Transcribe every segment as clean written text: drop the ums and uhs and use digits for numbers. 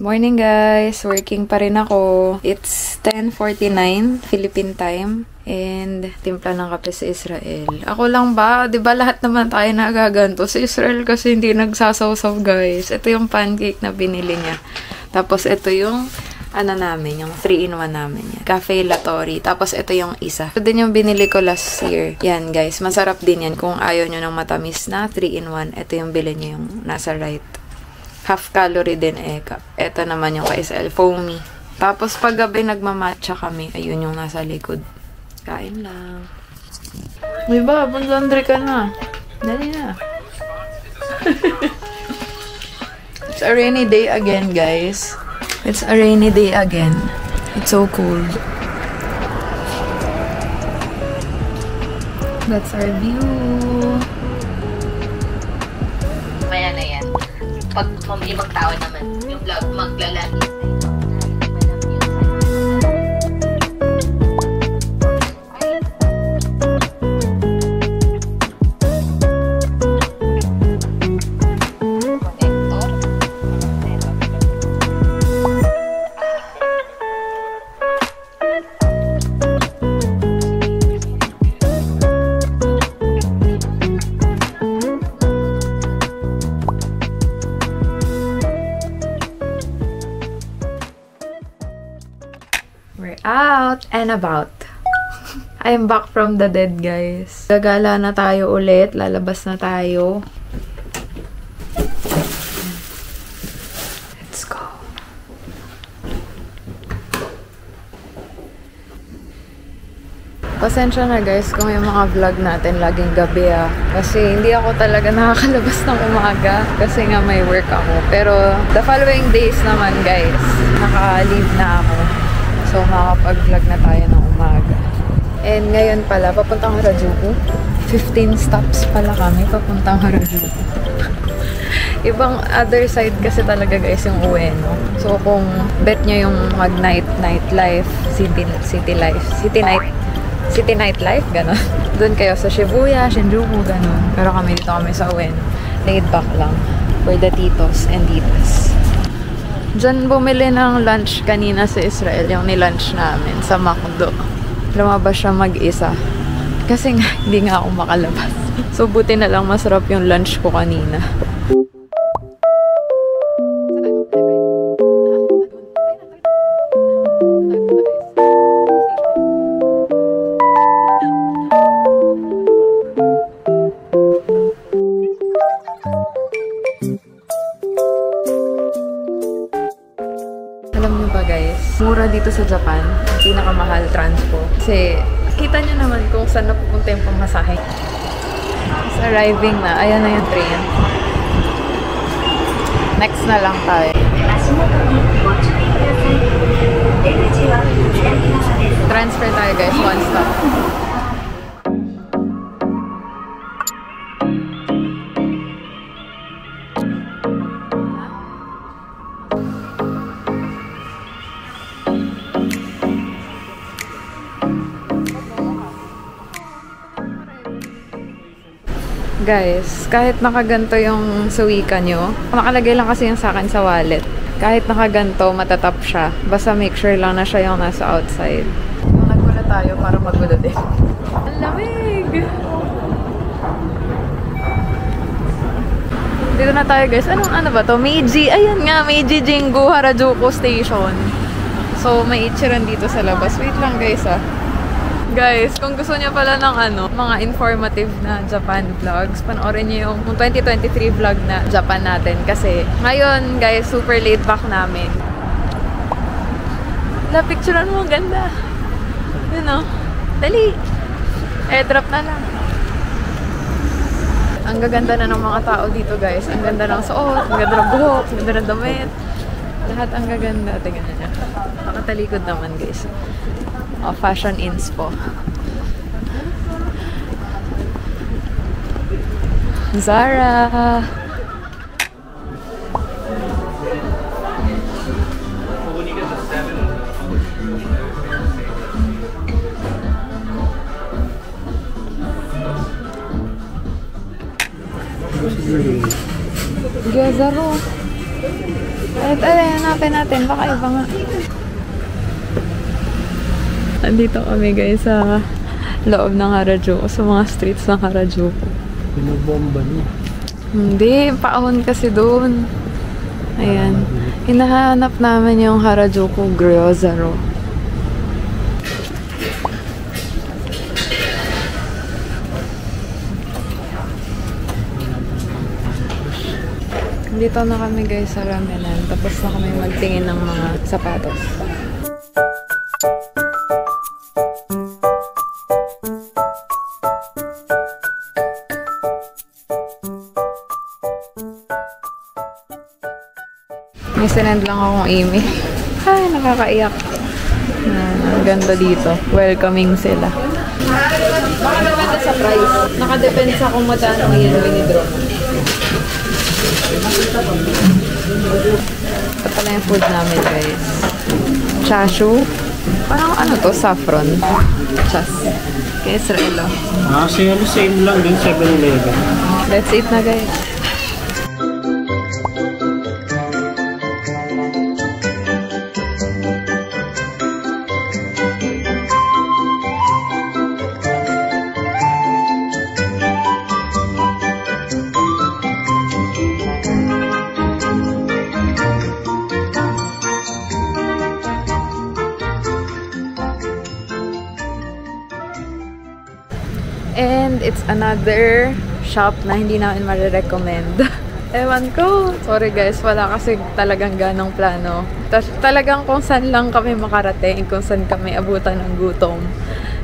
Morning guys! Working pa rin ako. It's 10:49 Philippine time. And timpla ng kape sa Israel. Ako lang ba? Diba lahat naman tayo nagaganto? Sa Israel kasi hindi nagsasawsaw guys. Ito yung pancake na binili niya. Tapos ito yung namin, yung 3-in-1 namin yan. Cafe Latori. Tapos ito yung isa. Ito din yung binili ko last year. Yan guys, masarap din yan. Kung ayaw nyo ng matamis na 3-in-1, ito yung bilhin nyo yung nasa right. Half calorie din eka. Ito naman yung KSL foamy. Tapos pag gabi nagmamatcha kami, ayun yung nasa likod. Kain lang. Uy ba, pag-laundry ka na. Dali na. It's a rainy day again, guys. It's a rainy day again. It's so cold. That's our view. Maya na yan. Pag ibang tao naman, yung vlog, maglalaki. We're out and about. I'm back from the dead, guys. Gagala na tayo ulit. Lalabas na tayo. Let's go. Pasensya na guys kung yung mga vlog natin laging gabi Kasi hindi ako talaga nakakalabas ng umaga. Kasi nga may work ako. Pero the following days naman guys, naka-leave na ako. So, makakapag-vlog na tayo ng umaga. And ngayon pala, papuntang Harajuku. 15 stops pala kami, papuntang Harajuku. Ibang other side kasi talaga guys yung Ueno. So, kung bet nyo yung mag-night life, city night life, gano'n. Doon kayo sa Shibuya, Shinjuku, gano'n. Pero dito kami sa Ueno. Laid back lang for the titos and titas. Diyan bumili ng lunch kanina sa Israel, yung nilunch namin sa McDo. Lumabas siya mag-isa. Kasi nga, hindi nga ako makalabas. So, buti na lang masarap yung lunch ko kanina. Mura dito sa Japan, pinakamahal transpo. Kasi, kita nyo naman kung saan napupunta yung pamasahe. It's arriving na. Ayan na yung train. Next na lang tayo. Transfer tayo guys, one stop. Guys, kahit nakaganto yung suwika nyo, nakalagay lang kasi yung sa akin sa wallet. Kahit nakaganto, matatap siya. Basta make sure lang na siya yung nasa outside. Nagmula tayo para magulo din. Ang lamig! Dito na tayo guys. Ano ba to? Meiji. Ayan nga, Meiji Jingu Harajuku Station. So, may ichiran dito sa labas. Wait lang guys Guys, kung gusto niyo pala ng mga informative na Japan vlogs, panoorin niyo yung 2023 vlog na Japan natin. Kasi ngayon, guys, super laid back namin. Picturean mo, ganda. Yun Dali. Airdrop na lang. Ang gaganda na ng mga tao dito, guys. Ang ganda ng suot, ang ganda ng buhok, ang ganda ng damit. Lahat ang gaganda. Tingnan niyo. Nakatalikod naman, guys. Fashion inspo. Zara. Zara. At hanapin natin. Baka iba nga. Andito kami guys sa loob ng Harajuku. Sa mga streets ng Harajuku. Pinabomba niya. Hindi. Paahon kasi doon. Ayan. Hinahanap namin yung Harajuku Gyozaro. Dito na kami guys sa ramenan. Tapos na kami magtingin ng mga sapatos. May sinend lang akong email. Ay, nakakaiyak. Ang ganda dito. Welcoming sila. Baka depende sa price. Nakadepende sa kung magkano yan winidraw. Ito pala yung food namin, guys. Chashu. Parang ano to? Saffron. Chas. Kaya Israelo. Same lang din, 7-Eleven. Let's eat na, guys. And it's another shop na hindi namin marirecommend. Ewan ko. Sorry guys, wala kasi talagang ganong plano. Talagang kung saan lang kami makarating, kung saan kami abutan ng gutom.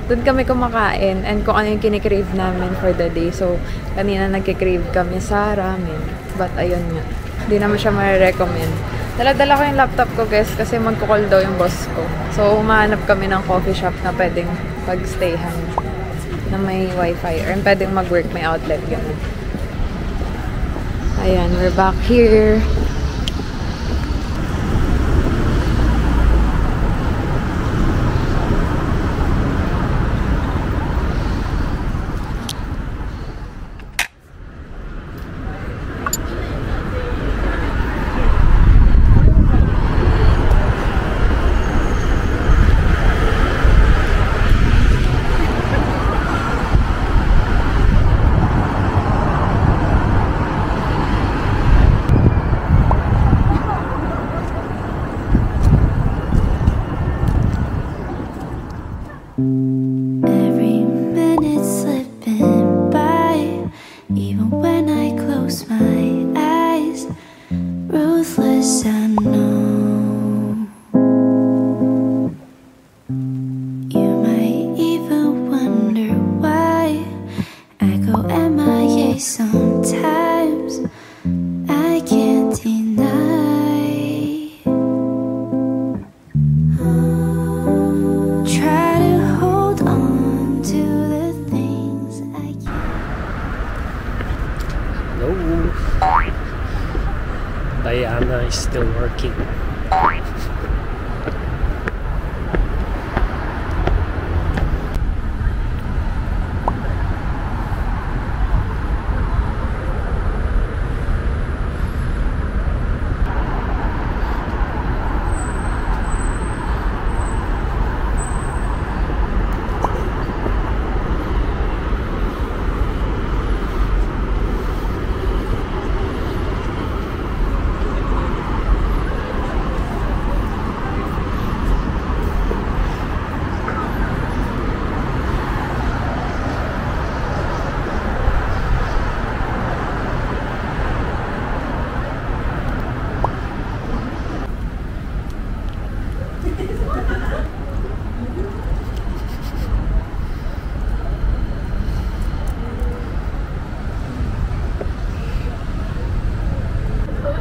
Doon kami kumakain and kung ano yung kinikrave namin for the day. So, kanina nagkikrave kami sa ramen. But ayun nga, hindi naman siya marirecommend. Dala-dala ko yung laptop ko guys kasi magkukall daw yung boss ko. So, humahanap kami ng coffee shop na pwedeng pag-stayhan na may wifi or pwedeng mag-work, may outlet gano'n. Ayan, we're back here. Every minute slipping by, even when I close my eyes. Ruthless, I know. You might even wonder why I go MIA sometimes. I can't deny. Try to hold on to the things I can't. Hello. Diana is still working.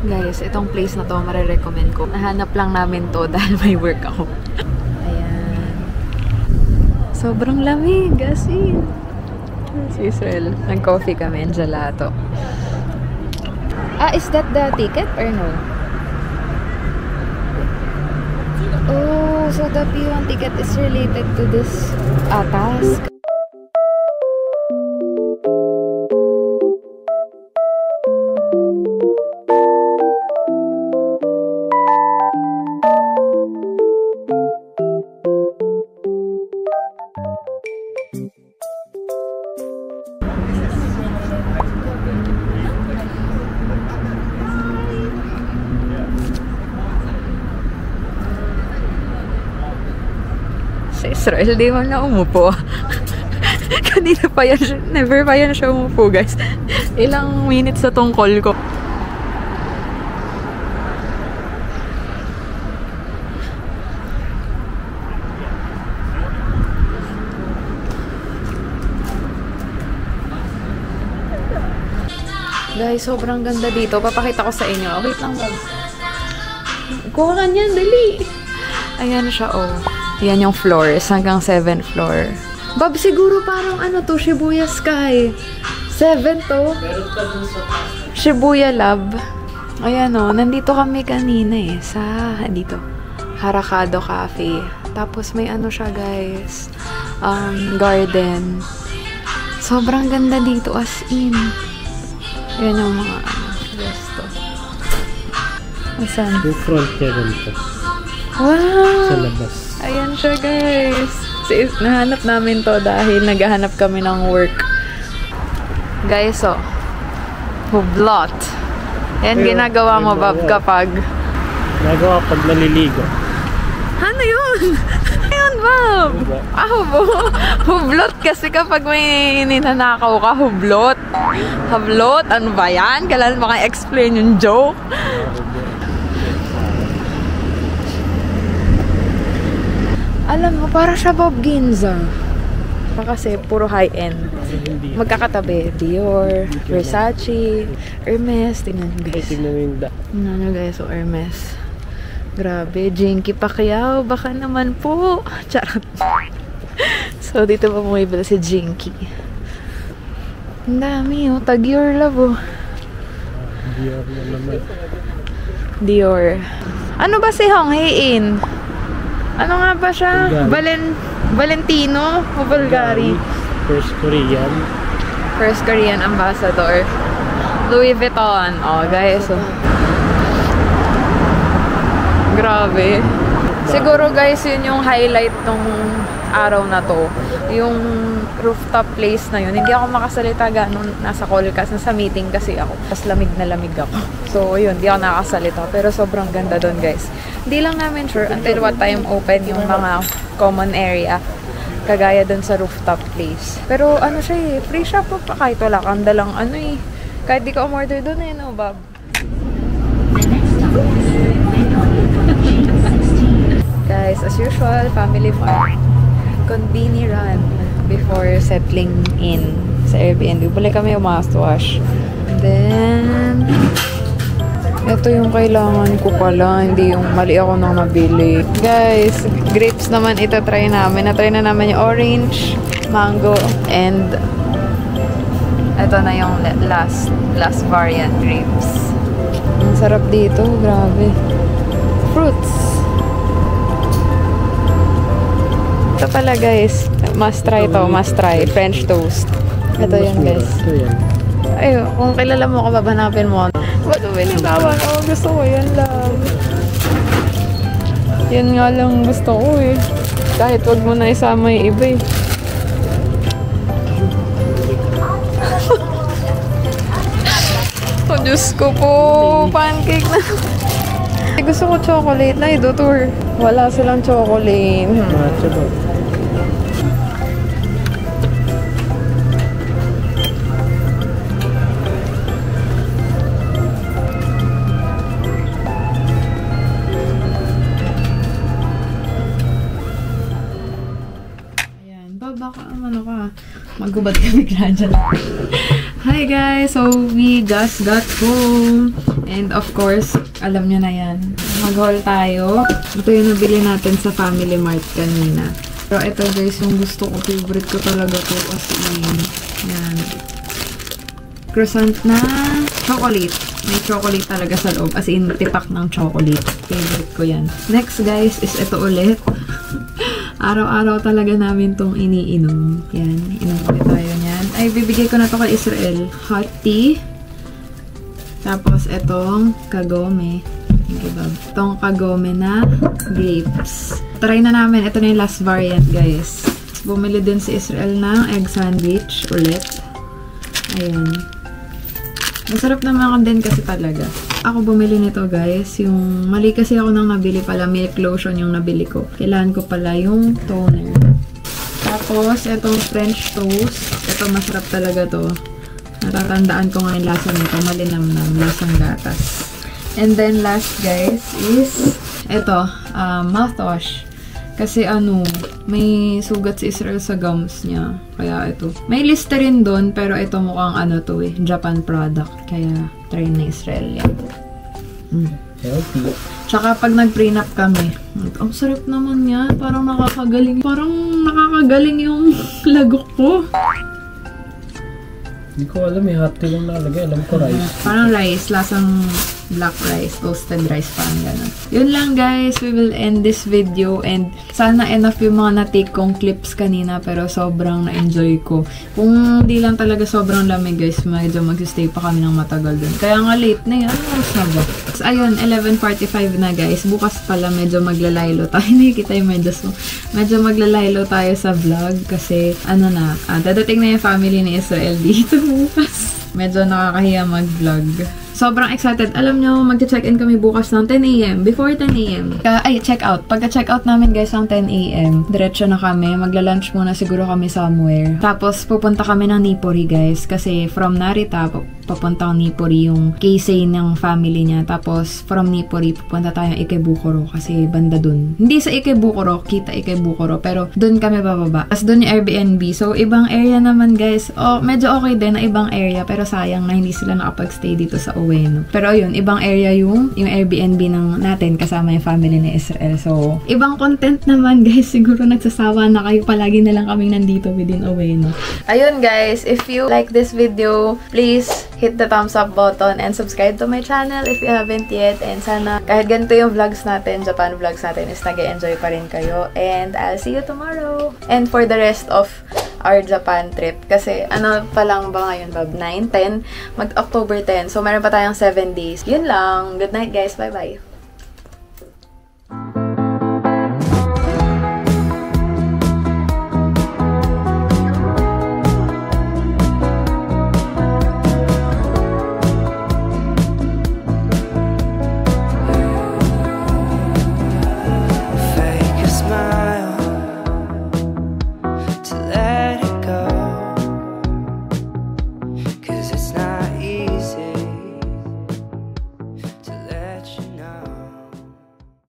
Guys, itong place na to marirecommend ko. Nahanap lang namin to dahil may work ako. Ayan. Sobrang lamig, asin. Si Israel. Nag-coffee kami, gelato. Is that the ticket or no? Oh, so the P1 ticket is related to this task. Israel, di man na umupo. Kanina pa yan siya, never pa yan siya umupo, guys. Ilang minutes na tong call ko. Guys, sobrang ganda dito. Papakita ko sa inyo. Wait lang, Bob. Kuha ka niyan, dali. Ayan siya, oh. Yan yung floors. Hanggang 7th floor. Bob, siguro parang ano to, Shibuya Sky. 7 to. Shibuya Lab. Ayan, oh. Nandito kami kanina eh. Sa, dito. Harakado Cafe. Tapos may ano siya, guys. Garden. Sobrang ganda dito, as in. Yan yung mga resto. Asan? Yung front niya ganito. Wow! Sa labas. Ayan siya, guys. Nahanap namin to dahil naghahanap kami ng work. Guys, oh. Hublot. Yan ginagawa mo, Bob, kapag... Nagawa pag naliligo. Ano yun? Ayun, Bob! Hublot kasi kapag may ninanakaw ka, hublot. Hublot? Ano ba yan? Kailan maka-explain yung joke? Alam mo, para siya Bob Ginza. Kasi puro high-end. Magkakatabi. Dior, Versace, Hermes. Tingnan nyo, guys. Tingnan nyo, guys. So, Hermes. Grabe. Jinky Pacquiao. Baka naman po. Charot. So, dito pa bumibili si Jinky. Ang dami, oh. Tag your love, oh. Dior na naman. Dior. Ano ba si Hong Hae-in? Ano nga ba siya? Valentino o Bulgari? First Korean. First Korean ambassador. Louis Vuitton. Oh, guys. Oh. Grabe. Siguro, guys, yun yung highlight ng araw na to. Yung rooftop place na yun. Hindi ako makasalita ganun nasa call kasi nasa meeting kasi ako. Tapos lamig na lamig ako. So, yun. Hindi ako nakasalita. Pero sobrang ganda doon, guys. Hindi lang namin sure until what time open yung mga common area. Kagaya doon sa rooftop place. Pero ano siya eh. Free siya po pa kahit wala kang dalang ano eh. Kahit di ka umorder doon eh, no, Bob? Guys, as usual, family mart. Conveni run before settling in sa Airbnb. Balik kami umas-wash. Then, ito yung kailangan ko pala. Hindi yung mali ako nang nabili. Guys, grapes naman ito try namin. Na-try na naman yung orange, mango, and ito na yung last variant grapes. Ang sarap dito. Grabe. Fruits. Ito pala, guys. Must try to. Must try. French toast. Ito yan, guys. Ay, kung kilala mo ka, babanapin mo. Ba't umilintawan? Oh, gusto ko yan lang. Yan nga lang gusto ko eh. Kahit wag mo na isama yung iba eh. Oh, Diyos ko po. Pancake na. Gusto ko chocolate na idutur. Wala silang chocolate. Baka ano ka, magubad ka bigla dyan. Hi guys! So, we just got home. And of course, alam nyo na yan. Mag-haul tayo. Ito yung nabili natin sa Family Mart kanina. Pero ito guys, yung gusto ko, favorite ko talaga to kasi yan. Croissant na chocolate. May chocolate talaga sa loob. As in, tipak ng chocolate. Favorite ko yan. Next guys, is ito ulit. Araw-araw talaga namin tong iniinom. Yan, inom ulit tayo niyan. Ay, bibigay ko na to kay Israel. Hot tea. Tapos, itong kagome. Okay, Bob. Itong kagome na grapes. Try na namin. Ito na yung last variant, guys. Bumili din si Israel ng egg sandwich ulit. Ayan. Masarap naman din kasi talaga. ako bumili nito guys. Yung mali kasi ako nang nabili pala. Milk lotion yung nabili ko. Kailangan ko pala yung toner. Tapos, itong French toast. Ito, masarap talaga to. Natatandaan ko nga yung lasa nito. Malinamnam. Lasang gatas. And then, last guys is ito, mouthwash. Kasi may sugat si Israel sa gums niya. Kaya ito. May Listerine doon, pero ito mukhang to Japan product. Kaya try na Israel yan. Healthy. Tsaka pag nag-prenup kami, ang sarap naman yan. Parang nakakagaling. Parang nakakagaling yung lagok ko. Hindi ko alam, may hot tea lang nakalagay. Alam ko rice. Parang rice, lasang black rice, toasted rice, parang gano'n. Yun lang guys, we will end this video and sana enough yung mga na-take kong clips kanina pero sobrang na-enjoy ko. Kung di lang talaga sobrang lamig guys, medyo mag-stay pa kami ng matagal dun. Kaya nga late na yun. Ano oras na ba? So, ayun, 11:45 na guys. Bukas pala medyo maglalaylo tayo. Nakikita yung medyo maglalaylo tayo sa vlog kasi dadating na yung family ni Israel dito bukas. Medyo nakakahiya mag-vlog. Sobrang excited. Alam nyo, mag-check-in kami bukas ng 10 a.m. Before 10 a.m. Check-out. Pagka-check-out namin guys ng 10 a.m., diretso na kami. Magla-lunch muna siguro kami somewhere. Tapos, pupunta kami ng Nipuri guys. Kasi from Narita, papunta ng Nipuri yung Keisei ng family niya. Tapos, from Nipuri, pupunta tayo ng Ikebukuro kasi banda dun. Hindi sa Ikebukuro, kita Ikebukuro, pero dun kami bababa. Tapos dun yung Airbnb. So, ibang area naman guys. Medyo okay din na ibang area, pero sayang na hindi sila nakapag-stay dito sa Ueno. Pero yun, ibang area yung Airbnb natin kasama yung family ni Israel. So, ibang content naman guys. Siguro nagsasawa na kayo. Palagi na lang kaming nandito within Ueno. Ayun guys, if you like this video, please hit the thumbs up button and subscribe to my channel if you haven't yet. And sana kahit ganito yung vlogs natin, Japan vlogs natin, is nag-enjoy pa rin kayo. And I'll see you tomorrow. And for the rest of our Japan trip. Kasi pa lang ba ngayon, Bob? 9, 10? Mag-October 10. So, meron pa tayong 7 days. Yun lang. Good night, guys. Bye-bye.